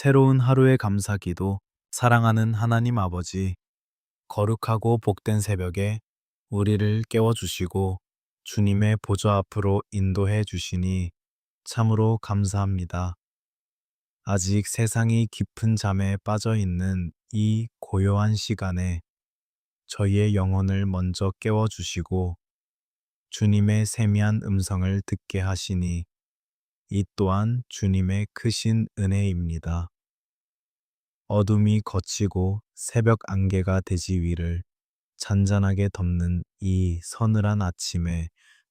새로운 하루의 감사기도. 사랑하는 하나님 아버지, 거룩하고 복된 새벽에 우리를 깨워주시고 주님의 보좌 앞으로 인도해 주시니 참으로 감사합니다. 아직 세상이 깊은 잠에 빠져 있는 이 고요한 시간에 저희의 영혼을 먼저 깨워주시고 주님의 세미한 음성을 듣게 하시니 이 또한 주님의 크신 은혜입니다. 어둠이 걷히고 새벽 안개가 대지 위를 잔잔하게 덮는 이 서늘한 아침에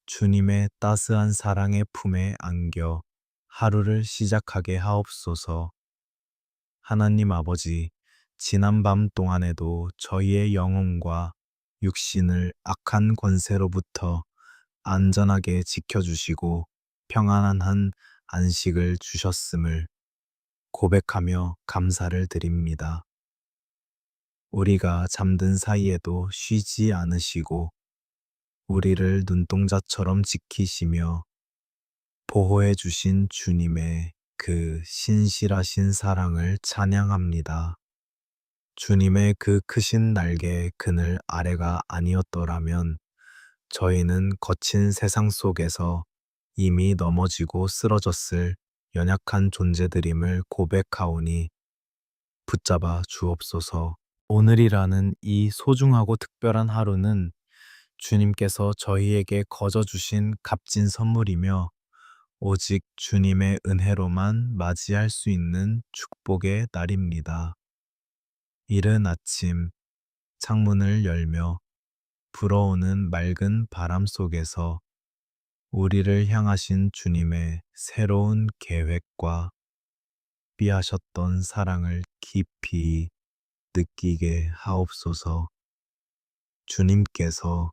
주님의 따스한 사랑의 품에 안겨 하루를 시작하게 하옵소서. 하나님 아버지, 지난 밤 동안에도 저희의 영혼과 육신을 악한 권세로부터 안전하게 지켜주시고 평안한 한 안식을 주셨음을 고백하며 감사를 드립니다. 우리가 잠든 사이에도 쉬지 않으시고 우리를 눈동자처럼 지키시며 보호해 주신 주님의 그 신실하신 사랑을 찬양합니다. 주님의 그 크신 날개 그늘 아래가 아니었더라면 저희는 거친 세상 속에서 이미 넘어지고 쓰러졌을 연약한 존재들임을 고백하오니 붙잡아 주옵소서. 오늘이라는 이 소중하고 특별한 하루는 주님께서 저희에게 거저 주신 값진 선물이며 오직 주님의 은혜로만 맞이할 수 있는 축복의 날입니다. 이른 아침 창문을 열며 불어오는 맑은 바람 속에서 우리를 향하신 주님의 새로운 계획과 비하셨던 사랑을 깊이 느끼게 하옵소서. 주님께서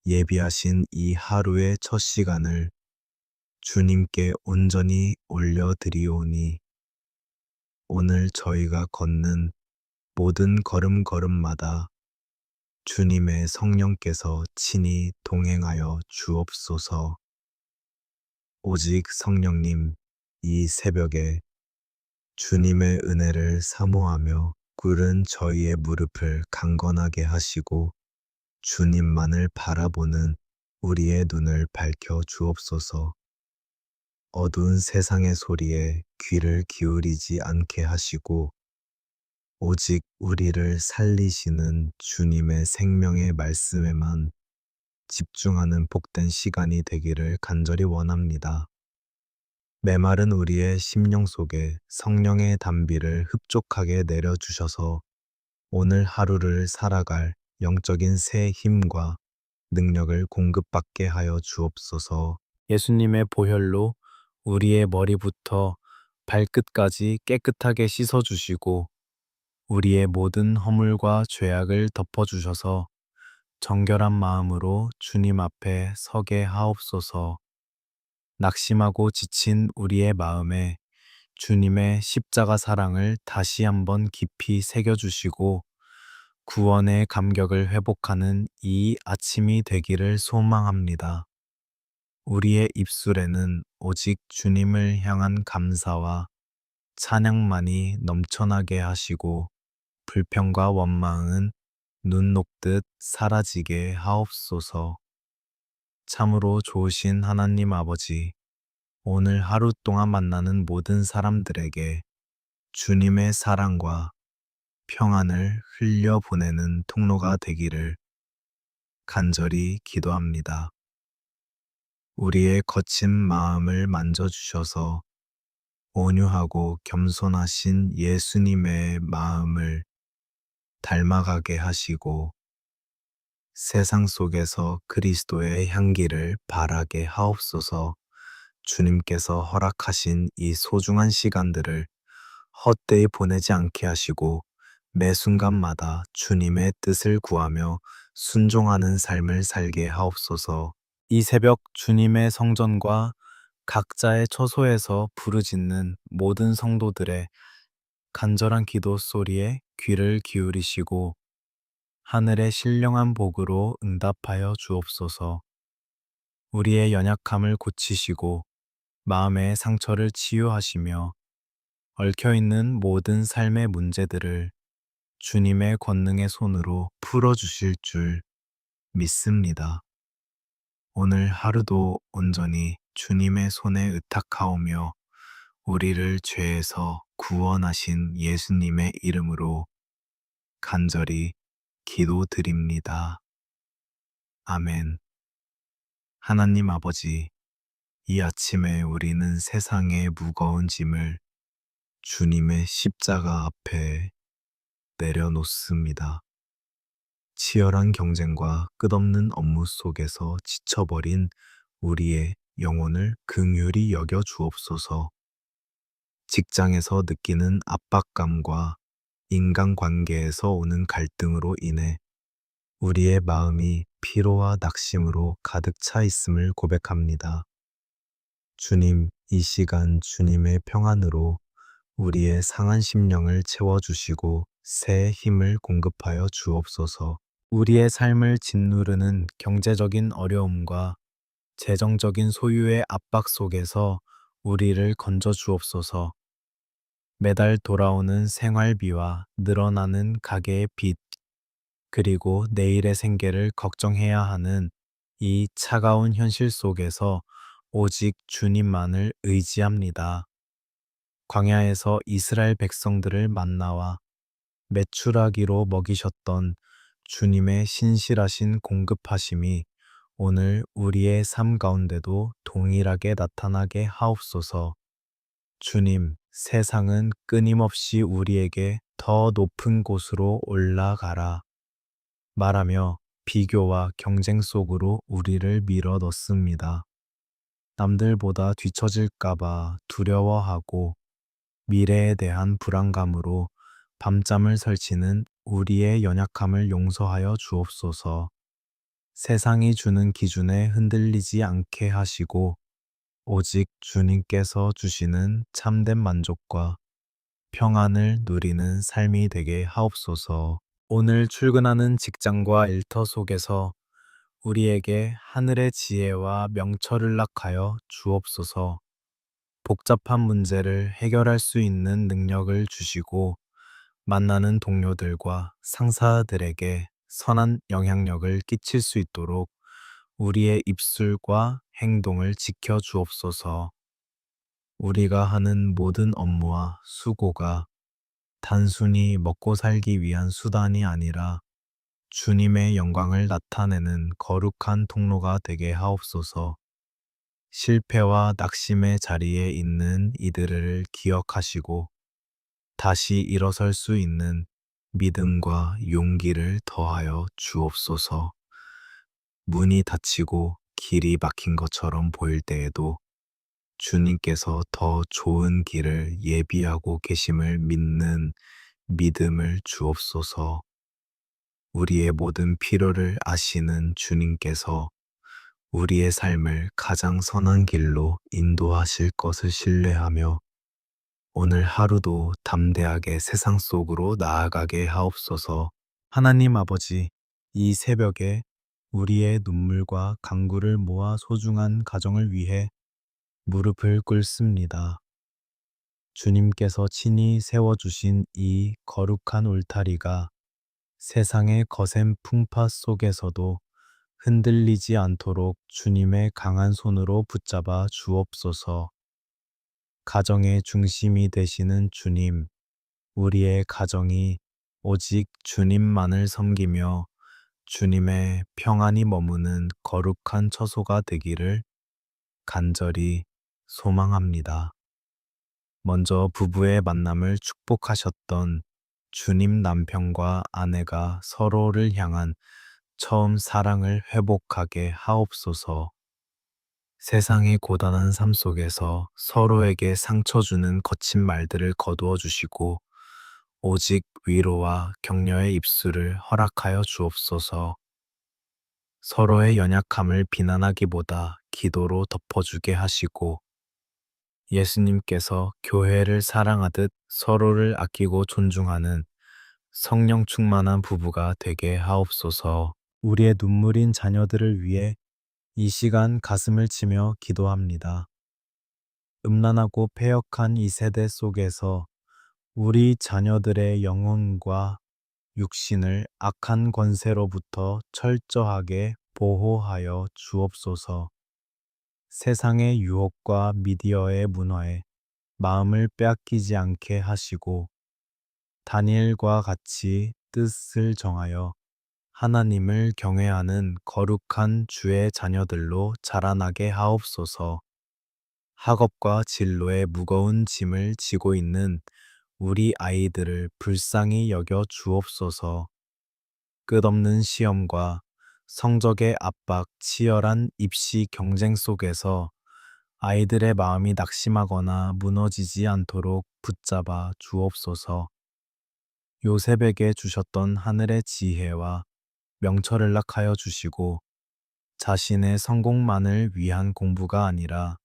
예비하신 이 하루의 첫 시간을 주님께 온전히 올려드리오니 오늘 저희가 걷는 모든 걸음걸음마다 주님의 성령께서 친히 동행하여 주옵소서. 오직 성령님, 이 새벽에 주님의 은혜를 사모하며 꿇은 저희의 무릎을 강건하게 하시고 주님만을 바라보는 우리의 눈을 밝혀 주옵소서. 어두운 세상의 소리에 귀를 기울이지 않게 하시고 오직 우리를 살리시는 주님의 생명의 말씀에만 집중하는 복된 시간이 되기를 간절히 원합니다. 메마른 우리의 심령 속에 성령의 단비를 흡족하게 내려주셔서 오늘 하루를 살아갈 영적인 새 힘과 능력을 공급받게 하여 주옵소서. 예수님의 보혈로 우리의 머리부터 발끝까지 깨끗하게 씻어주시고 우리의 모든 허물과 죄악을 덮어주셔서 정결한 마음으로 주님 앞에 서게 하옵소서. 낙심하고 지친 우리의 마음에 주님의 십자가 사랑을 다시 한번 깊이 새겨주시고 구원의 감격을 회복하는 이 아침이 되기를 소망합니다. 우리의 입술에는 오직 주님을 향한 감사와 찬양만이 넘쳐나게 하시고 불평과 원망은 눈 녹듯 사라지게 하옵소서. 참으로 좋으신 하나님 아버지, 오늘 하루 동안 만나는 모든 사람들에게 주님의 사랑과 평안을 흘려보내는 통로가 되기를 간절히 기도합니다. 우리의 거친 마음을 만져주셔서 온유하고 겸손하신 예수님의 마음을 닮아가게 하시고 세상 속에서 그리스도의 향기를 바라게 하옵소서. 주님께서 허락하신 이 소중한 시간들을 헛되이 보내지 않게 하시고 매 순간마다 주님의 뜻을 구하며 순종하는 삶을 살게 하옵소서. 이 새벽 주님의 성전과 각자의 처소에서 부르짖는 모든 성도들의 간절한 기도 소리에 귀를 기울이시고 하늘의 신령한 복으로 응답하여 주옵소서. 우리의 연약함을 고치시고 마음의 상처를 치유하시며 얽혀있는 모든 삶의 문제들을 주님의 권능의 손으로 풀어주실 줄 믿습니다. 오늘 하루도 온전히 주님의 손에 의탁하오며 우리를 죄에서 구원하신 예수님의 이름으로 간절히 기도드립니다. 아멘. 하나님 아버지, 이 아침에 우리는 세상의 무거운 짐을 주님의 십자가 앞에 내려놓습니다. 치열한 경쟁과 끝없는 업무 속에서 지쳐버린 우리의 영혼을 긍휼히 여겨 주옵소서. 직장에서 느끼는 압박감과 인간관계에서 오는 갈등으로 인해 우리의 마음이 피로와 낙심으로 가득 차 있음을 고백합니다. 주님, 이 시간 주님의 평안으로 우리의 상한 심령을 채워주시고 새 힘을 공급하여 주옵소서. 우리의 삶을 짓누르는 경제적인 어려움과 재정적인 소유의 압박 속에서 우리를 건져 주옵소서. 매달 돌아오는 생활비와 늘어나는 가계의 빚, 그리고 내일의 생계를 걱정해야 하는 이 차가운 현실 속에서 오직 주님만을 의지합니다. 광야에서 이스라엘 백성들을 만나와 메추라기로 먹이셨던 주님의 신실하신 공급하심이 오늘 우리의 삶 가운데도 동일하게 나타나게 하옵소서. 주님, 세상은 끊임없이 우리에게 더 높은 곳으로 올라가라 말하며 비교와 경쟁 속으로 우리를 밀어 넣습니다. 남들보다 뒤처질까봐 두려워하고 미래에 대한 불안감으로 밤잠을 설치는 우리의 연약함을 용서하여 주옵소서. 세상이 주는 기준에 흔들리지 않게 하시고 오직 주님께서 주시는 참된 만족과 평안을 누리는 삶이 되게 하옵소서. 오늘 출근하는 직장과 일터 속에서 우리에게 하늘의 지혜와 명철을 낙하여 주옵소서. 복잡한 문제를 해결할 수 있는 능력을 주시고 만나는 동료들과 상사들에게 선한 영향력을 끼칠 수 있도록 우리의 입술과 행동을 지켜 주옵소서. 우리가 하는 모든 업무와 수고가 단순히 먹고 살기 위한 수단이 아니라 주님의 영광을 나타내는 거룩한 통로가 되게 하옵소서. 실패와 낙심의 자리에 있는 이들을 기억하시고 다시 일어설 수 있는 믿음과 용기를 더하여 주옵소서. 문이 닫히고 길이 막힌 것처럼 보일 때에도 주님께서 더 좋은 길을 예비하고 계심을 믿는 믿음을 주옵소서. 우리의 모든 필요를 아시는 주님께서 우리의 삶을 가장 선한 길로 인도하실 것을 신뢰하며 오늘 하루도 담대하게 세상 속으로 나아가게 하옵소서. 하나님 아버지, 이 새벽에 우리의 눈물과 간구를 모아 소중한 가정을 위해 무릎을 꿇습니다. 주님께서 친히 세워주신 이 거룩한 울타리가 세상의 거센 풍파 속에서도 흔들리지 않도록 주님의 강한 손으로 붙잡아 주옵소서. 가정의 중심이 되시는 주님, 우리의 가정이 오직 주님만을 섬기며 주님의 평안이 머무는 거룩한 처소가 되기를 간절히 소망합니다. 먼저 부부의 만남을 축복하셨던 주님 남편과 아내가 서로를 향한 처음 사랑을 회복하게 하옵소서. 세상의 고단한 삶 속에서 서로에게 상처 주는 거친 말들을 거두어 주시고 오직 위로와 격려의 입술을 허락하여 주옵소서. 서로의 연약함을 비난하기보다 기도로 덮어주게 하시고 예수님께서 교회를 사랑하듯 서로를 아끼고 존중하는 성령 충만한 부부가 되게 하옵소서. 우리의 눈물인 자녀들을 위해 이 시간 가슴을 치며 기도합니다. 음란하고 패역한 이 세대 속에서 우리 자녀들의 영혼과 육신을 악한 권세로부터 철저하게 보호하여 주옵소서. 세상의 유혹과 미디어의 문화에 마음을 빼앗기지 않게 하시고 다니엘과 같이 뜻을 정하여 하나님을 경외하는 거룩한 주의 자녀들로 자라나게 하옵소서. 학업과 진로의 무거운 짐을 지고 있는 우리 아이들을 불쌍히 여겨 주옵소서. 끝없는 시험과 성적의 압박, 치열한 입시 경쟁 속에서 아이들의 마음이 낙심하거나 무너지지 않도록 붙잡아 주옵소서. 요셉에게 주셨던 하늘의 지혜와 명철을 낙하여 주시고 자신의 성공만을 위한 공부가 아니라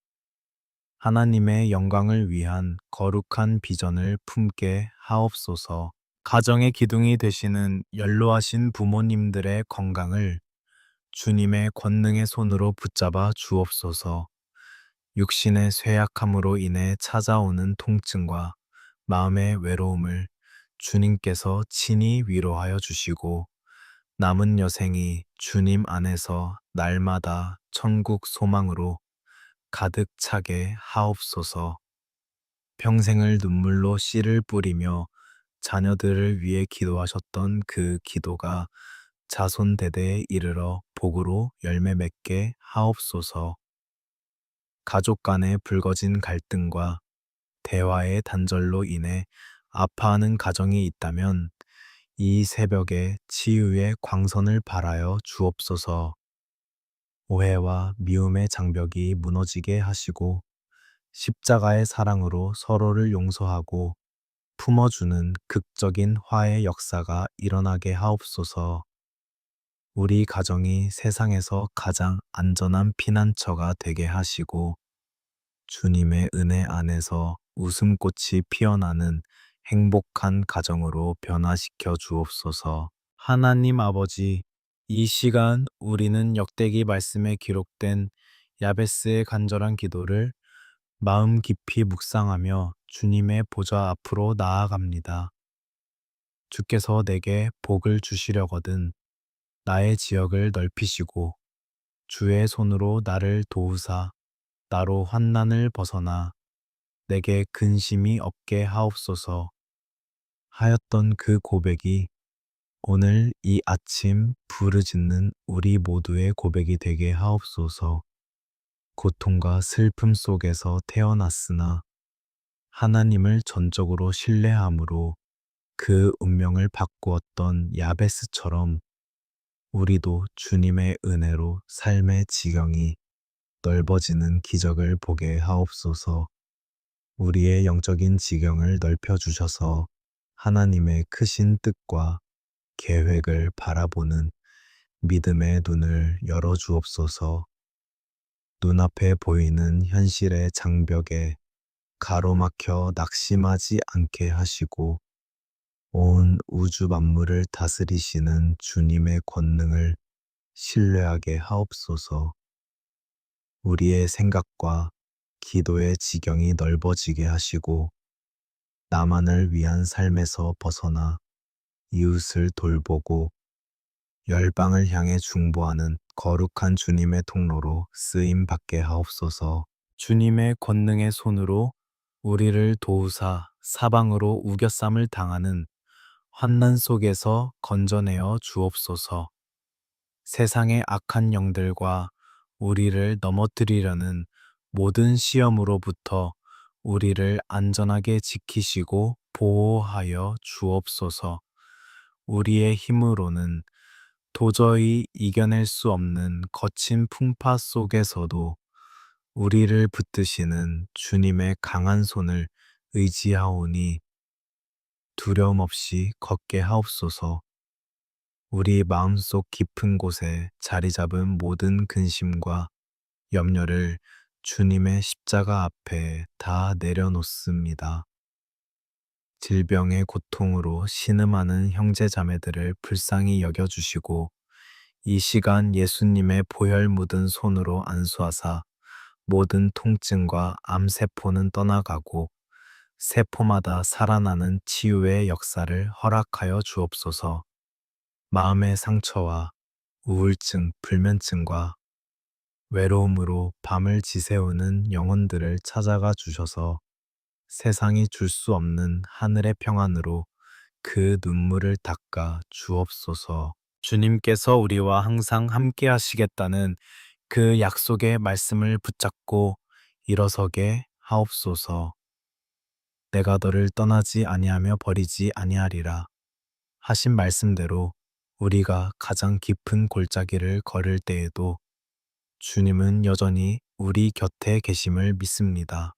하나님의 영광을 위한 거룩한 비전을 품게 하옵소서. 가정의 기둥이 되시는 연로하신 부모님들의 건강을 주님의 권능의 손으로 붙잡아 주옵소서. 육신의 쇠약함으로 인해 찾아오는 통증과 마음의 외로움을 주님께서 친히 위로하여 주시고 남은 여생이 주님 안에서 날마다 천국 소망으로 가득 차게 하옵소서. 평생을 눈물로 씨를 뿌리며 자녀들을 위해 기도하셨던 그 기도가 자손대대에 이르러 복으로 열매 맺게 하옵소서. 가족 간의 불거진 갈등과 대화의 단절로 인해 아파하는 가정이 있다면 이 새벽에 치유의 광선을 발하여 주옵소서. 오해와 미움의 장벽이 무너지게 하시고 십자가의 사랑으로 서로를 용서하고 품어주는 극적인 화해 역사가 일어나게 하옵소서. 우리 가정이 세상에서 가장 안전한 피난처가 되게 하시고 주님의 은혜 안에서 웃음꽃이 피어나는 행복한 가정으로 변화시켜 주옵소서. 하나님 아버지, 이 시간 우리는 역대기 말씀에 기록된 야베스의 간절한 기도를 마음 깊이 묵상하며 주님의 보좌 앞으로 나아갑니다. 주께서 내게 복을 주시려거든 나의 지역을 넓히시고 주의 손으로 나를 도우사 나로 환난을 벗어나 내게 근심이 없게 하옵소서 하였던 그 고백이 오늘 이 아침 부르짖는 우리 모두의 고백이 되게 하옵소서. 고통과 슬픔 속에서 태어났으나 하나님을 전적으로 신뢰함으로 그 운명을 바꾸었던 야베스처럼 우리도 주님의 은혜로 삶의 지경이 넓어지는 기적을 보게 하옵소서. 우리의 영적인 지경을 넓혀주셔서 하나님의 크신 뜻과 계획을 바라보는 믿음의 눈을 열어주옵소서. 눈앞에 보이는 현실의 장벽에 가로막혀 낙심하지 않게 하시고 온 우주 만물을 다스리시는 주님의 권능을 신뢰하게 하옵소서. 우리의 생각과 기도의 지경이 넓어지게 하시고 나만을 위한 삶에서 벗어나 이웃을 돌보고 열방을 향해 중보하는 거룩한 주님의 통로로 쓰임 받게 하옵소서. 주님의 권능의 손으로 우리를 도우사 사방으로 우겨쌈을 당하는 환난 속에서 건져내어 주옵소서. 세상의 악한 영들과 우리를 넘어뜨리려는 모든 시험으로부터 우리를 안전하게 지키시고 보호하여 주옵소서. 우리의 힘으로는 도저히 이겨낼 수 없는 거친 풍파 속에서도 우리를 붙드시는 주님의 강한 손을 의지하오니 두려움 없이 걷게 하옵소서. 우리 마음속 깊은 곳에 자리 잡은 모든 근심과 염려를 주님의 십자가 앞에 다 내려놓습니다. 질병의 고통으로 신음하는 형제 자매들을 불쌍히 여겨주시고 이 시간 예수님의 보혈 묻은 손으로 안수하사 모든 통증과 암세포는 떠나가고 세포마다 살아나는 치유의 역사를 허락하여 주옵소서. 마음의 상처와 우울증, 불면증과 외로움으로 밤을 지새우는 영혼들을 찾아가 주셔서 세상이 줄 수 없는 하늘의 평안으로 그 눈물을 닦아 주옵소서. 주님께서 우리와 항상 함께 하시겠다는 그 약속의 말씀을 붙잡고 일어서게 하옵소서. 내가 너를 떠나지 아니하며 버리지 아니하리라 하신 말씀대로 우리가 가장 깊은 골짜기를 걸을 때에도 주님은 여전히 우리 곁에 계심을 믿습니다.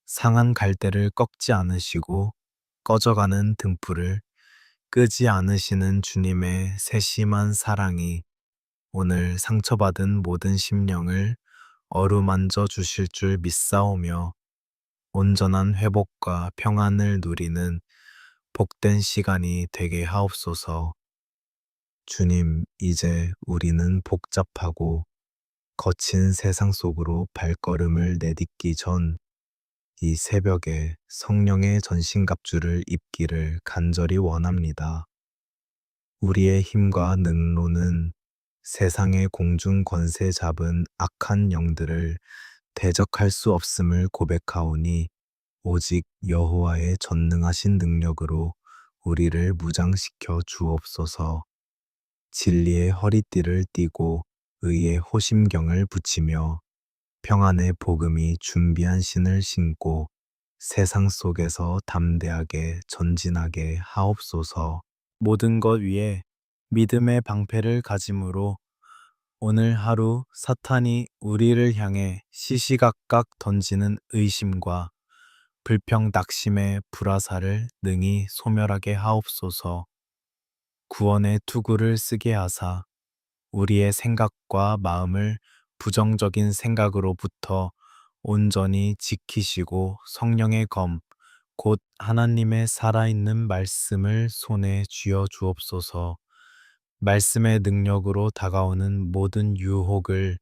상한 갈대를 꺾지 않으시고 꺼져가는 등불을 끄지 않으시는 주님의 세심한 사랑이 오늘 상처받은 모든 심령을 어루만져 주실 줄 믿사오며 온전한 회복과 평안을 누리는 복된 시간이 되게 하옵소서. 주님, 이제 우리는 복잡하고 거친 세상 속으로 발걸음을 내딛기 전 이 새벽에 성령의 전신갑주를 입기를 간절히 원합니다. 우리의 힘과 능로는 세상의 공중 권세 잡은 악한 영들을 대적할 수 없음을 고백하오니 오직 여호와의 전능하신 능력으로 우리를 무장시켜 주옵소서. 진리의 허리띠를 띠고 의의 호심경을 붙이며 평안의 복음이 준비한 신을 신고 세상 속에서 담대하게 전진하게 하옵소서. 모든 것 위에 믿음의 방패를 가짐으로 오늘 하루 사탄이 우리를 향해 시시각각 던지는 의심과 불평 낙심의 불화살을 능히 소멸하게 하옵소서. 구원의 투구를 쓰게 하사 우리의 생각과 마음을 부정적인 생각으로부터 온전히 지키시고 성령의 검, 곧 하나님의 살아있는 말씀을 손에 쥐어 주옵소서. 말씀의 능력으로 다가오는 모든 유혹을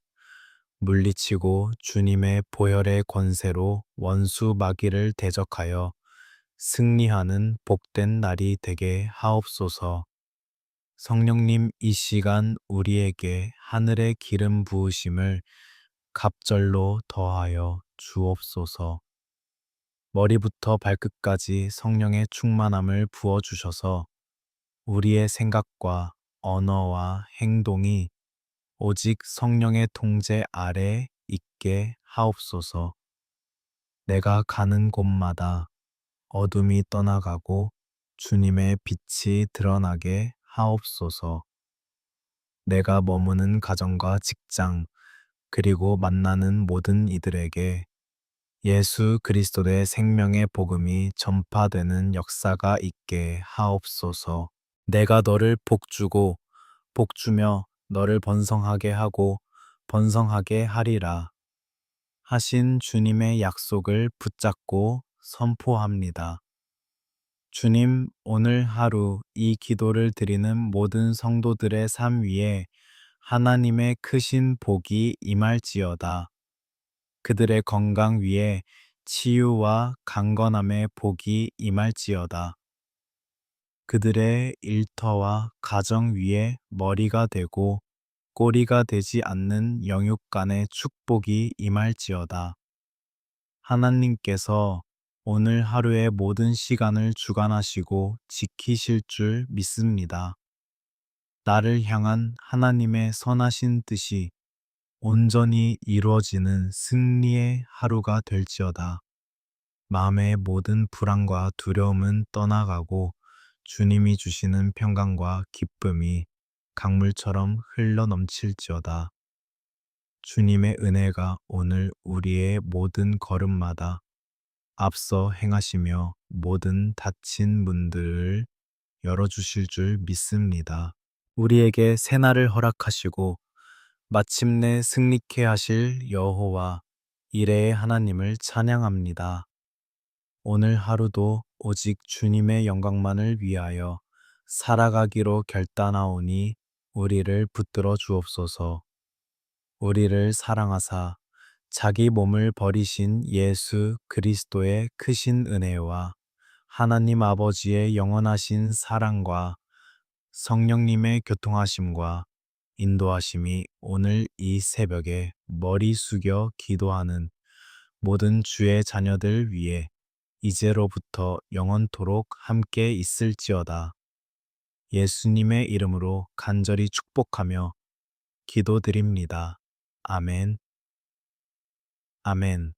물리치고 주님의 보혈의 권세로 원수 마귀를 대적하여 승리하는 복된 날이 되게 하옵소서. 성령님, 이 시간 우리에게 하늘의 기름 부으심을 갑절로 더하여 주옵소서. 머리부터 발끝까지 성령의 충만함을 부어 주셔서 우리의 생각과 언어와 행동이 오직 성령의 통제 아래 있게 하옵소서. 내가 가는 곳마다 어둠이 떠나가고 주님의 빛이 드러나게 하옵소서. 내가 머무는 가정과 직장, 그리고 만나는 모든 이들에게 예수 그리스도의 생명의 복음이 전파되는 역사가 있게 하옵소서. 내가 너를 복주고 복주며 너를 번성하게 하고 번성하게 하리라 하신 주님의 약속을 붙잡고 선포합니다. 주님, 오늘 하루 이 기도를 드리는 모든 성도들의 삶 위에 하나님의 크신 복이 임할지어다. 그들의 건강 위에 치유와 강건함의 복이 임할지어다. 그들의 일터와 가정 위에 머리가 되고 꼬리가 되지 않는 영육간의 축복이 임할지어다. 하나님께서 오늘 하루의 모든 시간을 주관하시고 지키실 줄 믿습니다. 나를 향한 하나님의 선하신 뜻이 온전히 이루어지는 승리의 하루가 될지어다. 마음의 모든 불안과 두려움은 떠나가고 주님이 주시는 평강과 기쁨이 강물처럼 흘러 넘칠지어다. 주님의 은혜가 오늘 우리의 모든 걸음마다 앞서 행하시며 모든 닫힌 문들을 열어주실 줄 믿습니다. 우리에게 새날을 허락하시고 마침내 승리케 하실 여호와 이레의 하나님을 찬양합니다. 오늘 하루도 오직 주님의 영광만을 위하여 살아가기로 결단하오니 우리를 붙들어 주옵소서. 우리를 사랑하사 자기 몸을 버리신 예수 그리스도의 크신 은혜와 하나님 아버지의 영원하신 사랑과 성령님의 교통하심과 인도하심이 오늘 이 새벽에 머리 숙여 기도하는 모든 주의 자녀들 위해 이제로부터 영원토록 함께 있을지어다. 예수님의 이름으로 간절히 축복하며 기도드립니다. 아멘. 아멘.